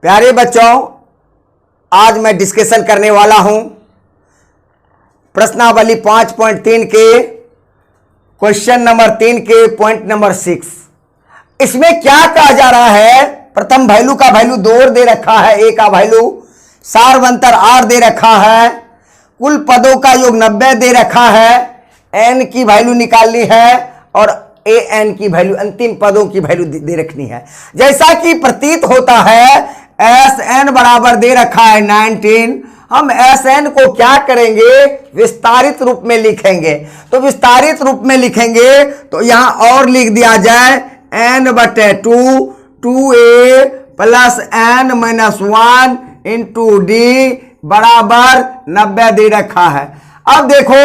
प्यारे बच्चों, आज मैं डिस्कशन करने वाला हूं प्रश्नावली 5.3 के क्वेश्चन नंबर 3 के पॉइंट नंबर 6। इसमें क्या कहा जा रहा है? प्रथम वैल्यू का वैल्यू 2 दे रखा है, ए का वैल्यू सारवंतर 8 दे रखा है, कुल पदों का योग 90 दे रखा है, एन की वैल्यू निकालनी है और ए एन की वैल्यू, अंतिम पदों की वैल्यू दे रखनी है। जैसा कि प्रतीत होता है एस एन बराबर दे रखा है 19। हम एस एन को क्या करेंगे? विस्तारित रूप में लिखेंगे। तो विस्तारित रूप में लिखेंगे तो यहां और लिख दिया जाए एन बटे 2a plus n minus 1 into D बराबर 90 दे रखा है। अब देखो,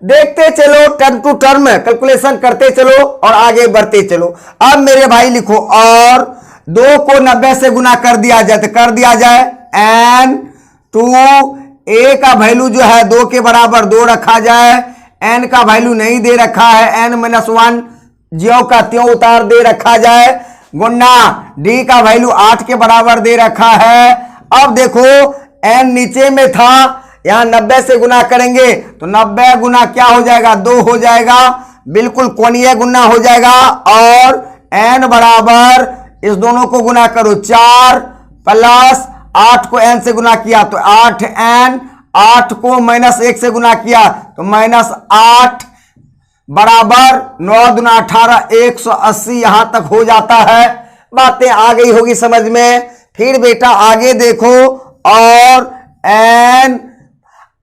देखते चलो, टर्म टू टर्म कैलकुलेशन करते चलो और आगे बढ़ते चलो। अब मेरे भाई लिखो, और 2 को 90 से गुना कर दिया जाए तो कर दिया जाए एन टू ए का वैल्यू जो है 2 के बराबर 2 रखा जाए, एन का वैल्यू नहीं दे रखा है, एन माइनस 1 ज्यों का त्यों उतार दे रखा जाए, गुना डी का वैल्यू 8 के बराबर दे रखा है। अब देखो एन नीचे में था, यहां 90 से गुना करेंगे तो 90 गुना क्या हो जाएगा? 2 हो जाएगा, बिल्कुल कोणीय गुना हो जाएगा। और n बराबर इस दोनों को गुना करो 4 प्लस 8 को n से गुना किया तो 8n, 8 को माइनस 1 से गुना किया तो माइनस 8 बराबर 9 दूना 18, 180 यहां तक हो जाता है। बातें आ गई होगी समझ में। फिर बेटा आगे देखो, और n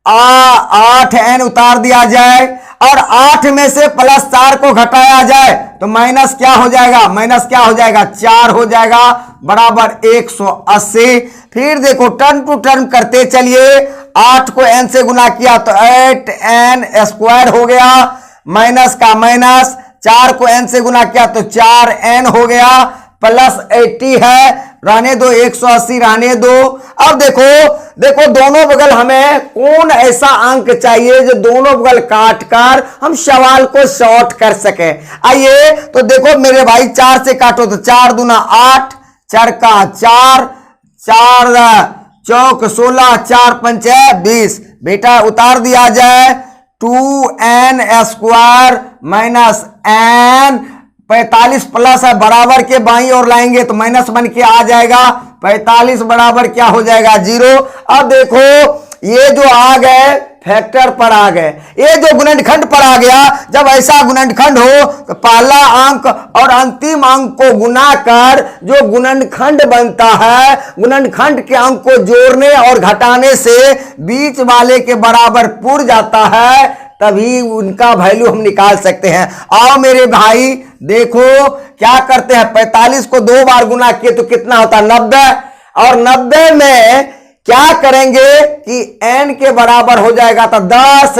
8n उतार दिया जाए और 8 में से प्लस 4 को घटाया जाए तो माइनस क्या हो जाएगा? माइनस क्या हो जाएगा? 4 हो जाएगा बराबर 180। फिर देखो टर्न टू टर्न करते चलिए, 8 को n से गुना किया तो 8n स्क्वायर हो गया, माइनस का माइनस, 4 को n से गुना किया तो 4n हो गया, प्लस 80 है, रहने दो 180 रहने दो। अब देखो दोनों बगल हमें कौन ऐसा अंक चाहिए जो दोनों बगल काट कर हम सवाल को शॉर्ट कर सके। आइए तो देखो मेरे भाई, 4 से काटो तो 4 दूना 8, 4 का 4, 4 चौक 16, 4 पंचे 20। बेटा उतार दिया जाए 2n square minus n, 45 plus है बराबर के बाईं ओर लाएंगे तो माइनस बन के आ जाएगा, 45 बराबर क्या हो जाएगा? 0। अब देखो ये जो आ गए फैक्टर पर आ गए, ये जो गुणनखंड पर आ गया। जब ऐसा गुणनखंड हो तो पहला अंक और अंतिम अंक को गुना कर जो गुणनखंड बनता है, गुणनखंड के अंक को जोड़ने और घटाने से बीच वाले के बराबर पुर जाता है, तभी उनका वैल्यू हम निकाल सकते हैं। आओ मेरे भाई देखो क्या करते हैं, 45 को 2 बार गुना किए तो कितना होता है? 90। और 90 में क्या करेंगे कि n के बराबर हो जाएगा तो 10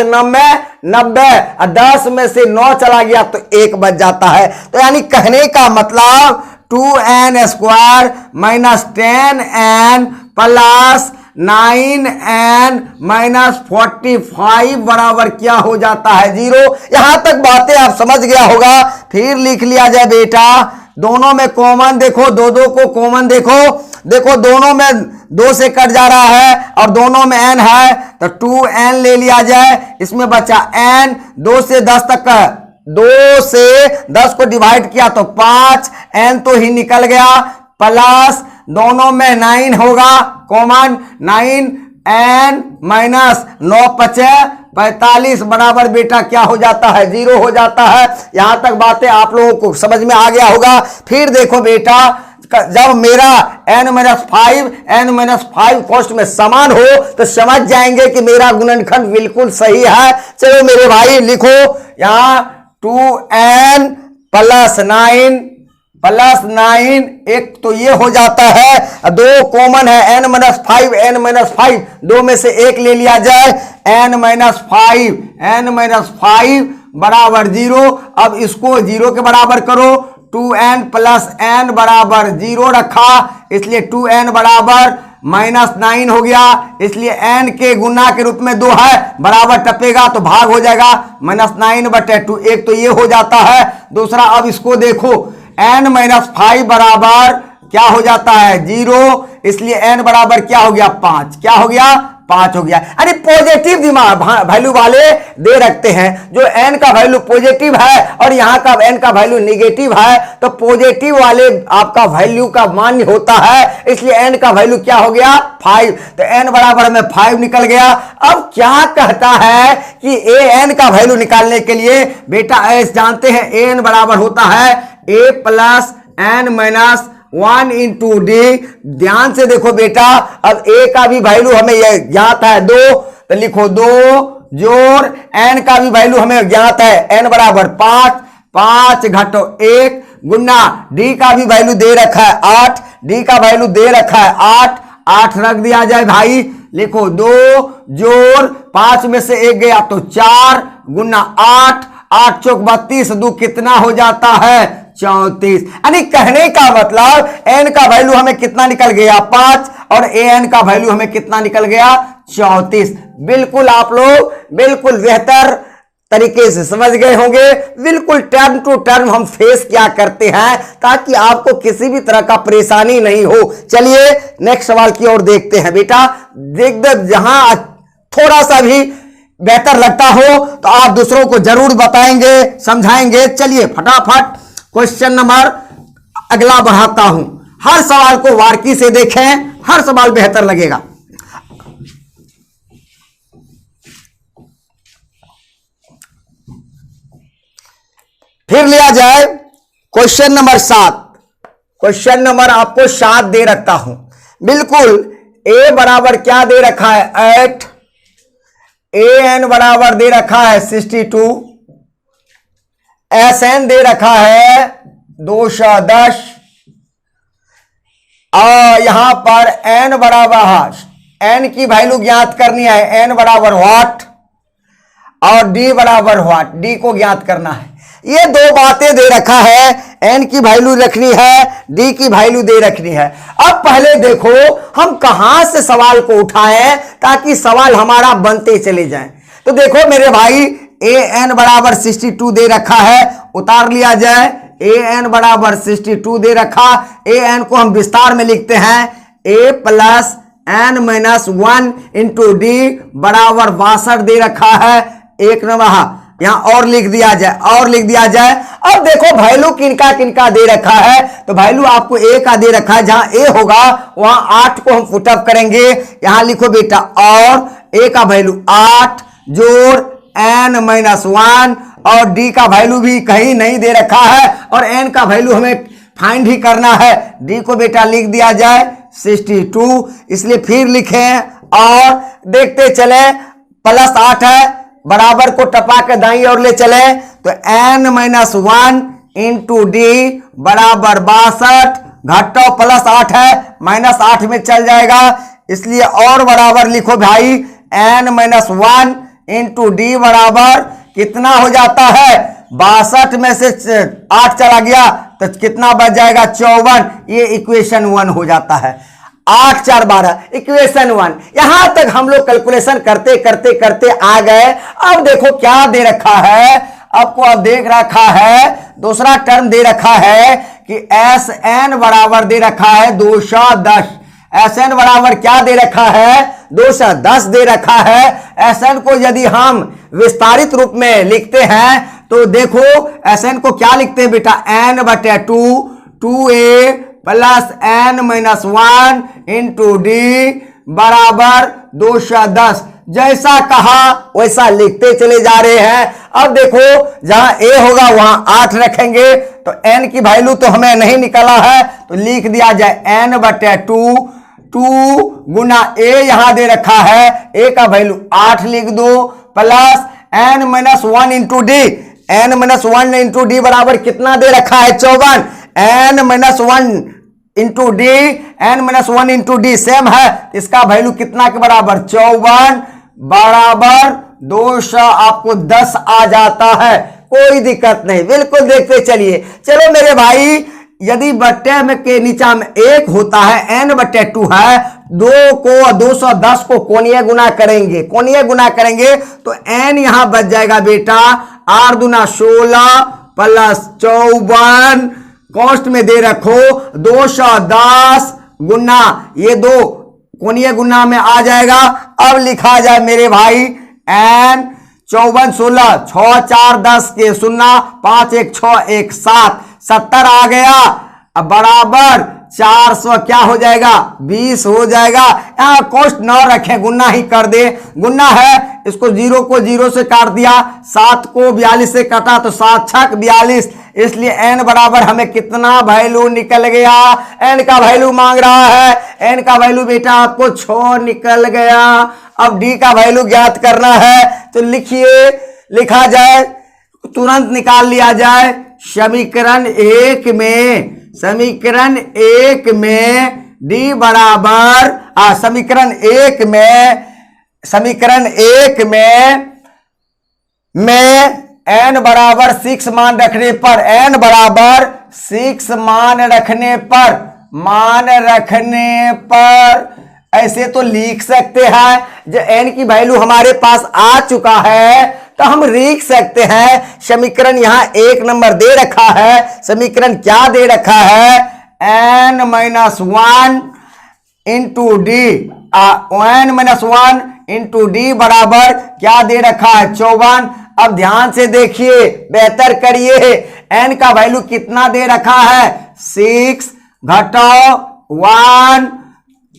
90, और 10 में से 9 चला गया तो 1 बच जाता है। तो यानी कहने का मतलब 2n square minus 10n plus 9n minus 45 बराबर क्या हो जाता है? 0। यहां तक बातें आप समझ गया होगा। फिर लिख लिया जाए बेटा, दोनों में कॉमन देखो, 2 को कॉमन देखो दोनों में 2 से कट जा रहा है और दोनों में n है तो 2n ले लिया जाए। इसमें बचा n, 2 से 10 तक, 2 से 10 को डिवाइड किया तो 5, n तो ही निकल गया, प्लस दोनों में 9 होगा कॉमन, 9n माइनस 9 पचे 45 बराबर बेटा क्या हो जाता है? 0 हो जाता है। यहां तक बातें आप लोगों को समझ में आ गया होगा। फिर देखो बेटा, जब मेरा n माइनस 5 कॉस्ट में समान हो तो समझ जाएंगे कि मेरा गुणनखंड बिल्कुल सही है। चलो मेरे भाई लिखो, यहां 2n प्लस 9 एक तो ये हो जाता है, 2 कॉमन है, n माइनस 5, 2 में से 1 ले लिया जाए, n माइनस 5 बराबर 0। अब इसको 0 के बराबर करो, 2n प्लस n बराबर 0 रखा, इसलिए 2n बराबर माइनस 9 हो गया, इसलिए n के गुना के रूप में 2 है, बराबर टपेगा तो भाग हो जाएगा, -9/2। एक तो ये हो जाता है। दूसरा अब इसको देखो, n-5 बराबर क्या हो जाता है 0, इसलिए n बराबर क्या हो गया 5, क्या हो गया 5 हो गया। यानी पॉजिटिव दिमाग वैल्यू वाले दे रखते हैं, जो n का वैल्यू पॉजिटिव है और यहां का n का वैल्यू निगेटिव है, तो पॉजिटिव वाले आपका वैल्यू का मान्य होता है, इसलिए n का वैल्यू क्या हो गया 5, तो n बराबर में 5 निकल गया। अब क्या कहता है कि an का वैल्यू निकालने के लिए बेटा जानते हैं an बराबर होता है a plus n minus 1 into D. ध्यान से देखो बेटा, अब a का भी वैल्यू हमें यह ज्ञात है 2, तो लिखो 2 जोड़ n का भी वैल्यू हमें ज्ञात है n बराबर 5, 5 घटो 1 गुना d का भी वैल्यू दे रखा है 8, d का वैल्यू दे रखा है 8, 8 रख दिया जाए भाई, लिखो 2 जोड़ 5 में से 1 गया तो 4 गुना 8, 8 चौक 32, 2 कितना हो जाता है 34। यानी कहने का मतलब n का वैल्यू हमें कितना निकल गया 5 और an का वैल्यू हमें कितना निकल गया 34। बिल्कुल आप लोग बिल्कुल बेहतर तरीके से समझ गए होंगे, बिल्कुल टर्म टू टर्म हम फेस क्या करते हैं ताकि आपको किसी भी तरह का परेशानी नहीं हो। चलिए नेक्स्ट सवाल की ओर देखते हैं बेटा। देख दे, जहां थोड़ा सा भी बेहतर लगता हो तो आप दूसरों को जरूर बताएंगे, समझाएंगे। चलिए फटाफट क्वेश्चन नंबर अगला बढ़ाता हूं। हर सवाल को बारीकी से देखें, हर सवाल बेहतर लगेगा। फिर लिया जाए क्वेश्चन नंबर 7। क्वेश्चन नंबर आपको 7 दे रखता हूं। बिल्कुल a बराबर क्या दे रखा है 8, an बराबर दे रखा है 62, Sn दे रखा है 210 और यहां पर n बराबर n की वैल्यू ज्ञात करनी है, n बराबर व्हाट और d बराबर व्हाट, d को ज्ञात करना है। ये दो बातें दे रखा है, n की वैल्यू रखनी है, d की वैल्यू दे रखनी है। अब पहले देखो हम कहां से सवाल को उठाएं ताकि सवाल हमारा बनते चले जाएं। तो देखो मेरे भाई an बराबर 62 दे रखा है, उतार लिया जाए। an बराबर 62 दे रखा, an को हम विस्तार में लिखते हैं a plus n minus 1 into D बराबर 62 दे रखा है। एक नंबर यहां और लिख दिया जाए, और लिख दिया जाए। अब देखो वैल्यू किनका किनका दे रखा है, तो वैल्यू आपको a का दे रखा है, जहां a होगा वहां 8 को हम पुटअप करेंगे। यहां लिखो बेटा और a का वैल्यू 8 जोड़ n माइनस 1 और d का वैल्यू भी कहीं नहीं दे रखा है और n का वैल्यू हमें फाइंड ही करना है। d को बेटा लिख दिया जाए 62, इसलिए फिर लिखें और देखते चले। प्लस 8 है, बराबर को टपा के दाईं ओर ले चले तो n माइनस 1 इंटू डी बराबर 62 घटो प्लस 8 है, माइनस 8 में चल जाएगा, इसलिए और बराबर लिखो भाई n माइनस 1 इंटू डी बराबर कितना हो जाता है 62 में से 8 चला गया तो कितना बच जाएगा 54। ये इक्वेशन 1 हो जाता है। 8 4 12 इक्वेशन 1। यहां तक हम लोग कैलकुलेशन करते करते करते आ गए। अब देखो क्या दे रखा है, आपको अब देख रखा है दूसरा टर्म दे रखा है कि एस एन बराबर दे रखा है 210। एस एन बराबर क्या दे रखा है 210 दे रखा है। एस एन को यदि हम विस्तारित रूप में लिखते हैं तो देखो एस एन को क्या लिखते हैं बेटा एन बटे 2a plus n minus 1 into D बराबर 210। जैसा कहा वैसा लिखते चले जा रहे हैं। अब देखो जहां a होगा वहां 8 रखेंगे तो n की वैल्यू तो हमें नहीं निकाला है तो लिख दिया जाए n बटे 2 गुना a यहां दे रखा है, a का वैल्यू 8 लिख दो plus n minus 1 into D, n minus 1 into D बराबर कितना दे रखा है 54। n minus 1 into D, N minus 1 into D same है, इसका वैल्यू कितना के बराबर 54 बराबर 200 आपको 10 आ जाता है। कोई दिक्कत नहीं, बिल्कुल देखते चलिए। चलो मेरे भाई यदि बट्टे में के नीचा में 1 होता है n बटे 2 है, 2 को 210 को कोणीय गुना करेंगे, कोणीय गुना करेंगे तो n यहां बच जाएगा बेटा 8 दूना 16 प्लस 54 कॉस्ट में दे रखो 210 गुना, ये दो कोणीय गुना में आ जाएगा। अब लिखा जाए मेरे भाई एन 54 16 6 4 10 के 0 5 1 6 1 7 70 आ गया। अब बराबर 400 क्या हो जाएगा 20 हो जाएगा। यहाँ कॉस्ट न रखें, गुना ही कर दे। गुना है, इसको जीरो को जीरो से काट दिया, 7 को 42 से काटा तो 7 छक 42, इसलिए एन बराबर हमें कितना वैल्यू निकल गया। एन का वैल्यू मांग रहा है, एन का वैल्यू बेटा आपको 6 निकल गया। अब डी का वैल्यू ज्ञात करना है तो लिखिए, लिखा जाए, तुरंत निकाल लिया जाए। समीकरण एक में डी बराबर समीकरण एक में एन बराबर 6 मान रखने पर, एन बराबर 6 मान रखने पर ऐसे तो लिख सकते हैं। जो एन की वैल्यू हमारे पास आ चुका है तो हम लिख सकते हैं। समीकरण यहां 1 नंबर दे रखा है। समीकरण क्या दे रखा है, n-1 into D, n-1 into D बराबर क्या दे रखा है 54। अब ध्यान से देखिए, बेहतर करिए, n का वैल्यू कितना दे रखा है 6 घटाओ 1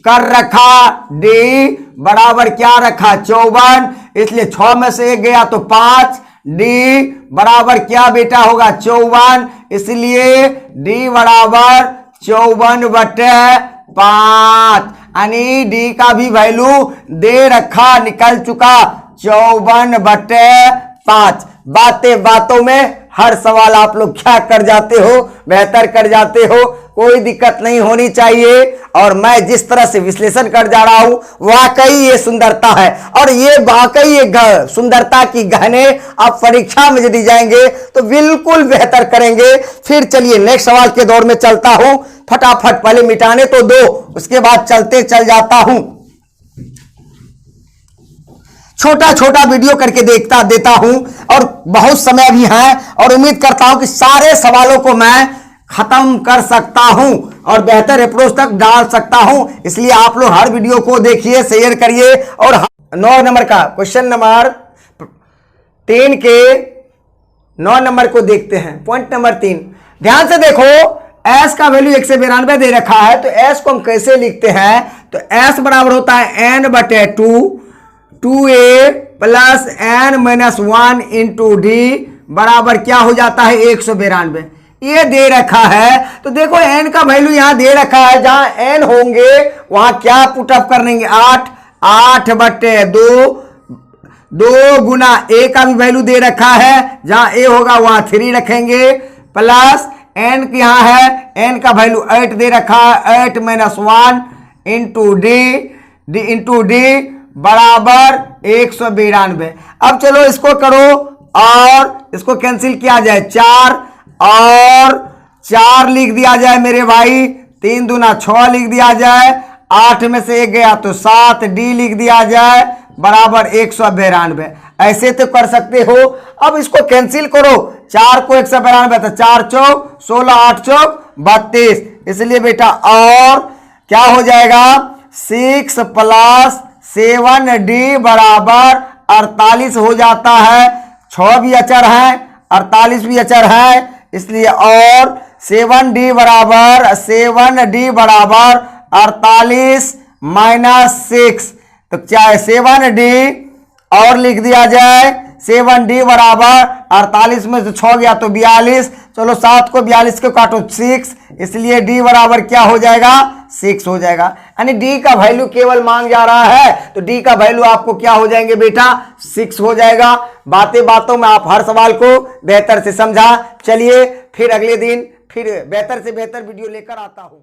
कर रखा, डी बराबर क्या रखा 54, इसलिए 6 में से 1 गया तो 5, डी बराबर क्या बेटा होगा 54, इसलिए डी बराबर 54/5, यानी डी का भी वैल्यू दे रखा, निकल चुका 54/5। बातों में हर सवाल आप लोग क्या कर जाते हो, बेहतर कर जाते हो, कोई दिक्कत नहीं होनी चाहिए। और मैं जिस तरह से विश्लेषण कर जा रहा हूं वाकई ये सुंदरता है, और ये वाकई ये सुंदरता की गहने आप परीक्षा में यदि जाएंगे तो बिल्कुल बेहतर करेंगे। फिर चलिए नेक्स्ट सवाल के दौर में चलता हूं, फटाफट पहले मिटाने तो दो, उसके बाद चल जाता हूं। छोटा छोटा वीडियो करके देता हूं और बहुत समय भी है, और उम्मीद करता हूं कि सारे सवालों को मैं खत्म कर सकता हूं और बेहतर अप्रोच तक डाल सकता हूं। इसलिए आप लोग हर वीडियो को देखिए, शेयर करिए। और 9 नंबर का क्वेश्चन नंबर 3 के 9 नंबर को देखते हैं। पॉइंट नंबर 3, ध्यान से देखो, एस का वैल्यू 192 दे रखा है, तो एस को हम कैसे लिखते हैं, तो एस बराबर होता है n/2 2a plus n-1 into D बराबर क्या हो जाता है 192। ये दे रखा है, तो देखो n का वैल्यू यहां दे रखा है, जहां n होंगे वहां क्या पुटअप कर लेंगे 8/2, 2 गुना a का भी वैल्यू दे रखा है, जहां a होगा वहां 3 रखेंगे, प्लस n की यहां है, n का वैल्यू 8 दे रखा है, 8-1 इंटू डी बराबर 192। अब चलो इसको करो और इसको कैंसिल किया जाए, 4 और 4 लिख दिया जाए मेरे भाई, 3 दूना 6 लिख दिया जाए, 8 में से 1 गया तो 7, डी लिख दिया जाए बराबर 192। ऐसे तो कर सकते हो। अब इसको कैंसिल करो, 4 को 192 तो 4 चौक 16, 8 चौक 32, इसलिए बेटा और क्या हो जाएगा 6 + 7d बराबर 48 हो जाता है। 6 भी अचर है, 48 भी अचर है, इसलिए और 7d बराबर 48 - 6, तो क्या है 7d और लिख दिया जाए, 7d बराबर 48 में से 6 गया तो 42, चलो 7 को 42 को काटो 6, इसलिए d बराबर क्या हो जाएगा 6 हो जाएगा। यानी d का वैल्यू केवल मांग जा रहा है, तो d का वैल्यू आपको क्या हो जाएंगे बेटा 6 हो जाएगा। बातों में आप हर सवाल को बेहतर से समझा। चलिए फिर अगले दिन फिर बेहतर से बेहतर वीडियो लेकर आता हूं।